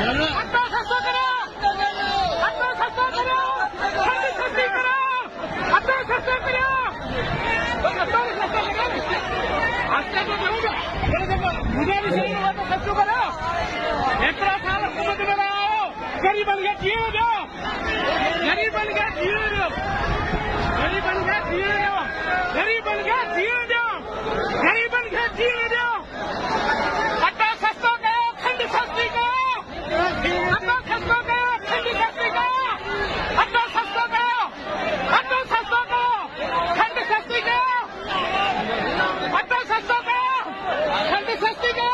अट्टा सस्ता करो, अट्टा सस्ता करो, ठंडी सस्ती करो, अट्टा सस्ता करो, अट्टा सस्ता करो, अट्टा तो करोगे, मुझे भी सही हुआ तो सस्ता करो, इतना साल हुकूमत में रहो, गरीब बन गया जियो दो, गरीब बन गया जियो दो, गरीब बन गया जियो दो, गरीब बन गया जियो दो, गरीब बन गया जियो दो, अट्टा सस्ता करो, ठंडी सस्ती करो, अट्टा सस्ता करो, ठंडी सस्ती करो, अट्टा सस्ता करो, अट्टा सस्ता करो, ठंडी सस्ती करो, अट्टा सस्ता करो, ठंडी सस्ती करो।